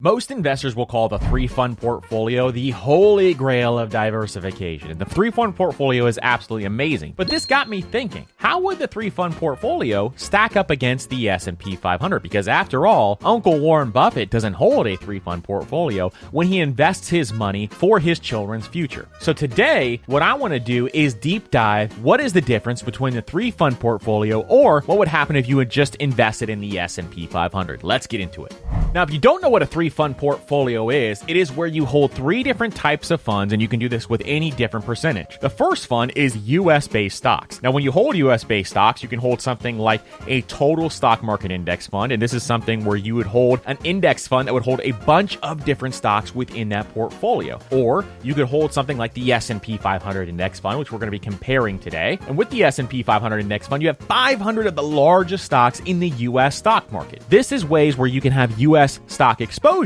Most investors will call the three-fund portfolio the holy grail of diversification. And the three-fund portfolio is absolutely amazing. But this got me thinking, how would the three-fund portfolio stack up against the S&P 500? Because after all, Uncle Warren Buffett doesn't hold a three-fund portfolio when he invests his money for his children's future. So today, what I want to do is deep dive what is the difference between the three-fund portfolio, or what would happen if you had just invested in the S&P 500. Let's get into it. Now, if you don't know what a three-fund portfolio is, it is where you hold three different types of funds, and you can do this with any different percentage. The first fund is US-based stocks. Now, when you hold US-based stocks, you can hold something like a total stock market index fund, and this is something where you would hold an index fund that would hold a bunch of different stocks within that portfolio. Or you could hold something like the S&P 500 index fund, which we're going to be comparing today. And with the S&P 500 index fund, you have 500 of the largest stocks in the US stock market. This is ways where you can have US stock exposure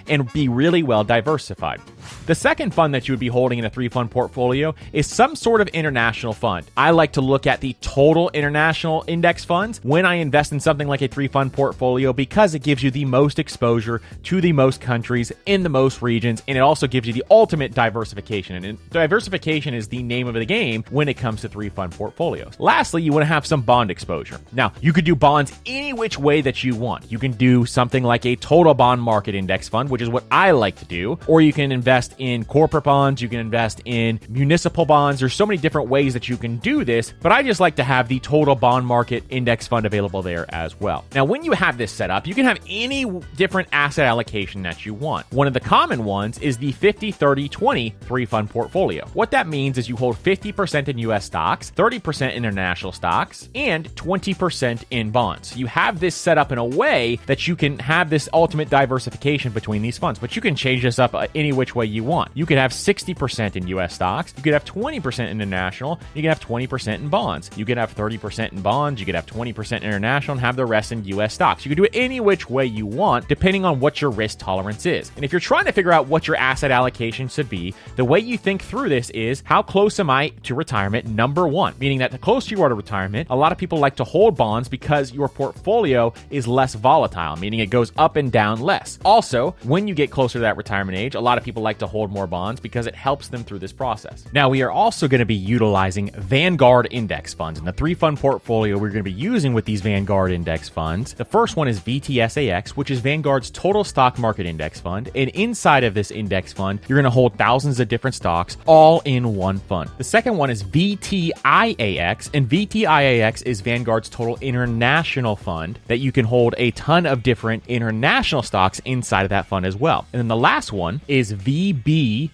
and be really well diversified. The second fund that you would be holding in a three-fund portfolio is some sort of international fund. I like to look at the total international index funds when I invest in something like a three-fund portfolio because it gives you the most exposure to the most countries in the most regions, and it also gives you the ultimate diversification. And diversification is the name of the game when it comes to three-fund portfolios. Lastly, you want to have some bond exposure. Now, you could do bonds any which way that you want. You can do something like a total bond market index fund, which is what I like to do, or you can invest in corporate bonds, you can invest in municipal bonds. There's so many different ways that you can do this, but I just like to have the total bond market index fund available there as well. Now, when you have this set up, you can have any different asset allocation that you want. One of the common ones is the 50-30-20 three-fund portfolio. What that means is you hold 50% in US stocks, 30% in international stocks, and 20% in bonds. You have this set up in a way that you can have this ultimate diversification between these funds, but you can change this up any which way you want. You could have 60% in US stocks, you could have 20% international, you could have 20% in bonds, you could have 30% in bonds, you could have 20% international, and have the rest in US stocks. You could do it any which way you want, depending on what your risk tolerance is. And if you're trying to figure out what your asset allocation should be, the way you think through this is, how close am I to retirement? Number one, meaning that the closer you are to retirement, a lot of people like to hold bonds because your portfolio is less volatile, meaning it goes up and down less. Also, when you get closer to that retirement age, a lot of people like to hold more bonds because it helps them through this process. Now, we are also going to be utilizing Vanguard index funds. In the three-fund portfolio we're going to be using with these Vanguard index funds, the first one is VTSAX, which is Vanguard's total stock market index fund. And inside of this index fund, you're going to hold thousands of different stocks all in one fund. The second one is VTIAX, and VTIAX is Vanguard's total international fund that you can hold a ton of different international stocks inside of that fund as well. And then the last one is VBTLX,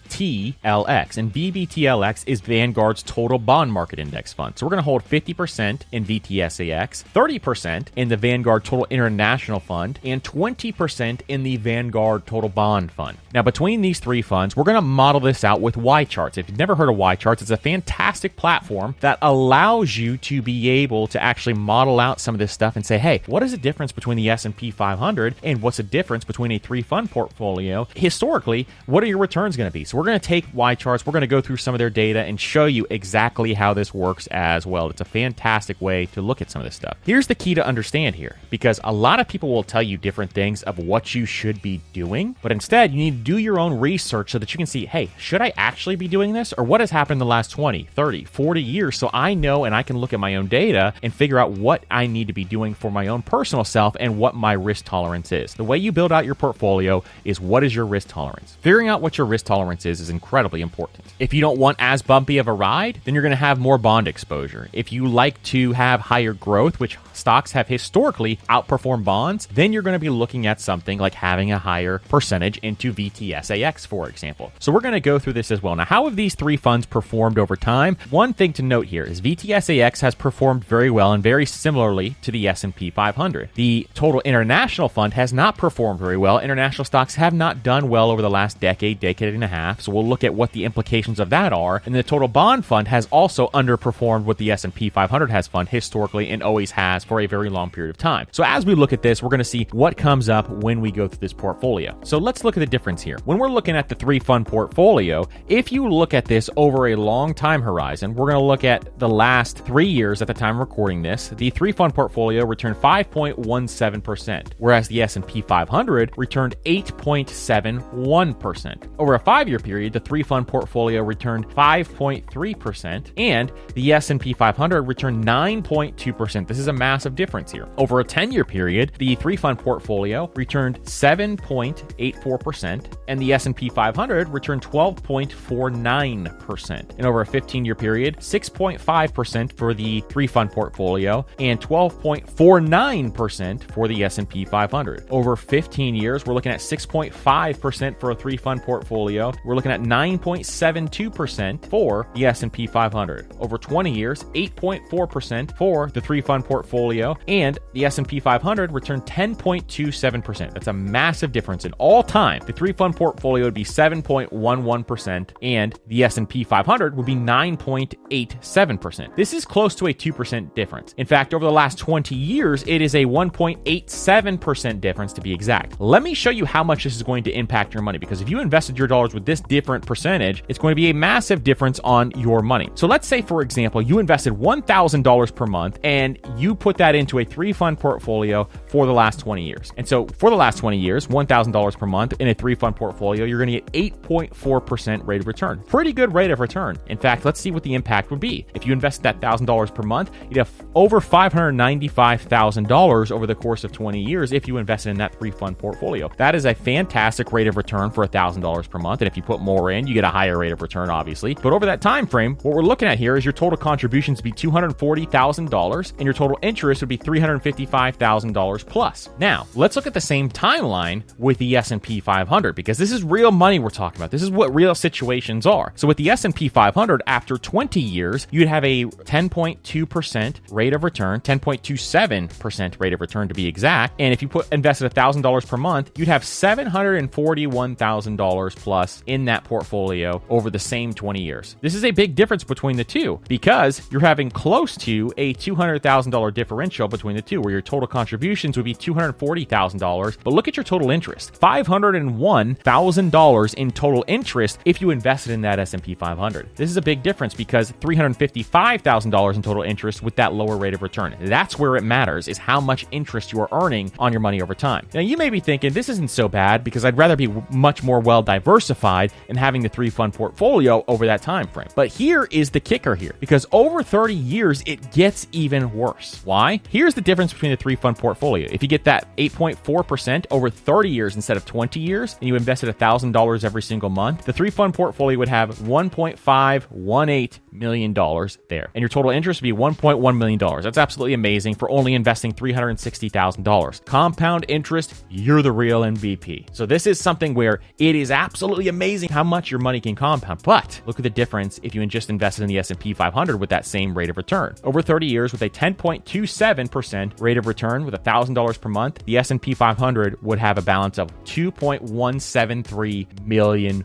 and VBTLX is Vanguard's total bond market index fund. So we're going to hold 50% in VTSAX, 30% in the Vanguard total international fund, and 20% in the Vanguard total bond fund. Now, between these three funds, we're going to model this out with Y charts. If you've never heard of Y charts, it's a fantastic platform that allows you to be able to actually model out some of this stuff and say, hey, what is the difference between the S&P 500 and what's the difference between a three-fund portfolio? Historically, what are your returns going to be? So we're going to take Y charts, we're going to go through some of their data and show you exactly how this works as well. It's a fantastic way to look at some of this stuff. Here's the key to understand here, because a lot of people will tell you different things of what you should be doing, but instead you need to do your own research so that you can see, hey, should I actually be doing this? Or what has happened in the last 20, 30, 40 years so I know and I can look at my own data and figure out what I need to be doing for my own personal self and what my risk tolerance is. The way you build out your portfolio is, what is your risk tolerance? Figuring out what your risk tolerance is incredibly important. If you don't want as bumpy of a ride, then you're going to have more bond exposure. If you like to have higher growth, which stocks have historically outperformed bonds, then you're going to be looking at something like having a higher percentage into VTSAX, for example. So we're going to go through this as well. Now, how have these three funds performed over time? One thing to note here is VTSAX has performed very well and very similarly to the S&P 500. The total international fund has not performed very well. International stocks have not done well over the last decade and a half. So we'll look at what the implications of that are. And the total bond fund has also underperformed what the S&P 500 has fund historically and always has for a very long period of time. So as we look at this, we're going to see what comes up when we go through this portfolio. So let's look at the difference here. When we're looking at the three fund portfolio, if you look at this over a long time horizon, we're going to look at the last 3 years at the time of recording this. The three fund portfolio returned 5.17%, whereas the S&P 500 returned returned 8.71%. Over a 5-year period, the 3-fund portfolio returned 5.3%, and the S&P 500 returned 9.2%. This is a massive difference here. Over a 10-year period, the 3-fund portfolio returned 7.84%, and the S&P 500 returned 12.49%. And over a 15-year period, 6.5% for the 3-fund portfolio and 12.49% for the S&P 500. Over 15 years, we're looking at 6.5% for a 3-fund portfolio. We're looking at 9.72% for the S&P 500. Over 20 years, 8.4% for the 3-fund portfolio, and the S&P 500 returned 10.27%. That's a massive difference. In all time, the 3-fund portfolio would be 7.11%, and the S&P 500 would be 9.87%. This is close to a 2% difference. In fact, over the last 20 years, it is a 1.87% difference to be exact. Let me show you how much this is going to impact your money, because if you invested your dollars with this different percentage, it's going to be a massive difference on your money. So let's say, for example, you invested $1,000 per month and you put that into a 3-fund portfolio for the last 20 years. And so for the last 20 years, $1,000 per month in a 3-fund portfolio, you're going to get 8.4% rate of return. Pretty good rate of return. In fact, let's see what the impact would be. If you invested that $1,000 per month, you'd have over $595,000 over the course of 20 years if you invested in that 3-fund portfolio. That is a fantastic rate of return for $1,000 per month. And if you put more in, you get a higher rate of return, obviously. But over that time frame, what we're looking at here is your total contributions would be $240,000 and your total interest would be $355,000 plus. Now, let's look at the same timeline with the S&P 500, because this is real money we're talking about. This is what real situations are. So with the S&P 500, after 20 years, you'd have a 10.2% rate of return, 10.27% rate of return to be exact. And if you invested $1,000 per month, you'd have $741,000 plus in that portfolio over the same 20 years. This is a big difference between the two, because you're having close to a $200,000 differential between the two, where your total contributions would be $240,000. But look at your total interest, $501,000 in total interest if you invested in that S&P 500. This is a big difference, because $355,000 in total interest with that lower rate of return. That's where it matters, is how much interest you are earning on your money over time. Now, you may be thinking, this isn't so bad because I'd rather be much more well diversified and having the 3-fund portfolio over that time frame. But here is the kicker here, because over 30 years, it gets even worse. Why? Here's the difference between the 3-fund portfolio. If you get that 8.4% over 30 years instead of 20 years, and you invested $1,000 every single month, the 3-fund portfolio would have $1.518 million there. And your total interest would be $1.1 million. That's absolutely amazing for only investing $360,000. Compound interest, you're the real MVP. So this is something where it is absolutely amazing how much your money can compound. But look at the difference if you just invested in the S&P 500 with that same rate of return. Over 30 years with a 10.27% rate of return with $1,000 per month, the S&P 500 would have a balance of $2.173 million.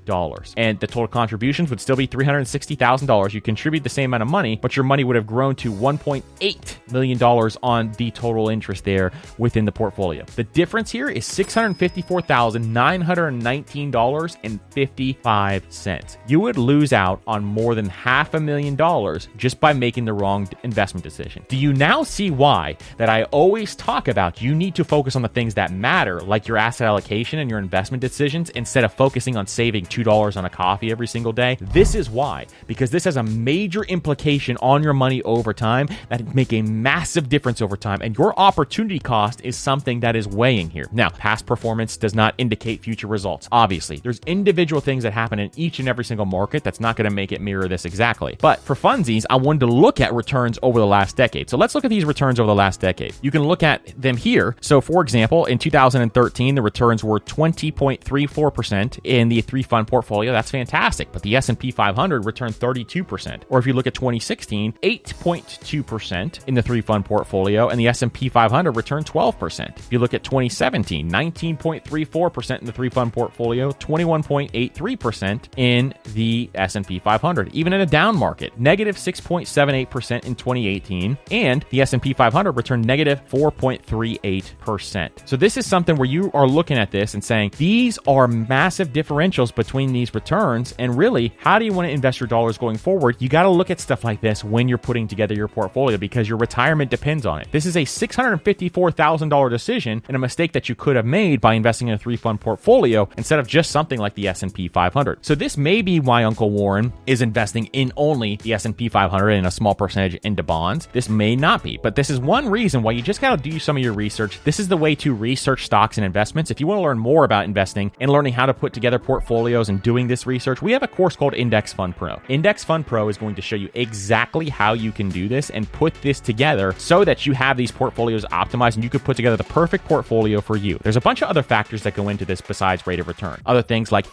And the total contributions would still be $360,000. You contribute the same amount of money, but your money would have grown to $1.8 million on the total interest there within the portfolio. The difference here is $654,919.55. You would lose out on more than $500,000 just by making the wrong investment decision. Do you now see why that I always talk about you need to focus on the things that matter, like your asset allocation and your investment decisions, instead of focusing on saving $2 on a coffee every single day? This is why, because this has a major implication on your money over time that make a massive difference over time, and your opportunity cost is something that is weighing here. Now, past performance does not indicate future results. Obviously, there's individual things that happen in each and every single market that's not going to make it mirror this exactly. But for funsies, I wanted to look at returns over the last decade. So let's look at these returns over the last decade. You can look at them here. So for example, in 2013, the returns were 20.34% in the 3-fund portfolio. That's fantastic. But the S&P 500 returned 32%. Or if you look at 2016, 8.2% in the 3-fund portfolio, and the S&P 500 returned 12%. If you look at 2017, 19.34% in the 3-fund portfolio, 21.83% in the S&P 500. Even in a down market, negative 6.78% in 2018, and the S&P 500 returned negative 4.38%. So this is something where you are looking at this and saying, these are massive differentials between these returns, and really, how do you want to invest your dollars going forward? You got to look at stuff like this when you're putting together your portfolio, because your retirement depends on it. This is a $654,000 decision and a mistake that you could have made made by investing in a 3-fund portfolio instead of just something like the S&P 500. So this may be why Uncle Warren is investing in only the S&P 500 and a small percentage into bonds. This may not be, but this is one reason why you just got to do some of your research. This is the way to research stocks and investments. If you want to learn more about investing and learning how to put together portfolios and doing this research, we have a course called Index Fund Pro. Index Fund Pro is going to show you exactly how you can do this and put this together so that you have these portfolios optimized and you could put together the perfect portfolio for you. There's a bunch of other factors that go into this besides rate of return. Other things like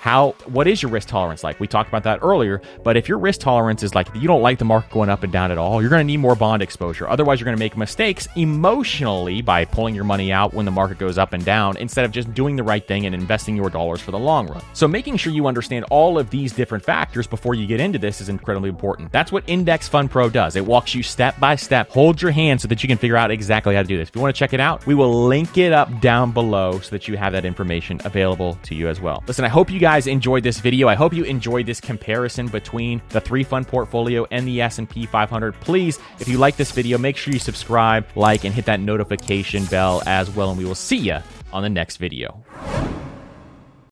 what is your risk tolerance like? We talked about that earlier, but if your risk tolerance is like you don't like the market going up and down at all, you're going to need more bond exposure. Otherwise, you're going to make mistakes emotionally by pulling your money out when the market goes up and down instead of just doing the right thing and investing your dollars for the long run. So making sure you understand all of these different factors before you get into this is incredibly important. That's what Index Fund Pro does. It walks you step by step, holds your hand so that you can figure out exactly how to do this. If you want to check it out, we will link it up down below so that you have that information available to you as well. Listen, I hope you guys enjoyed this video. I hope you enjoyed this comparison between the 3-fund portfolio and the S&P 500. Please, if you like this video, make sure you subscribe, like, and hit that notification bell as well, and we will see you on the next video.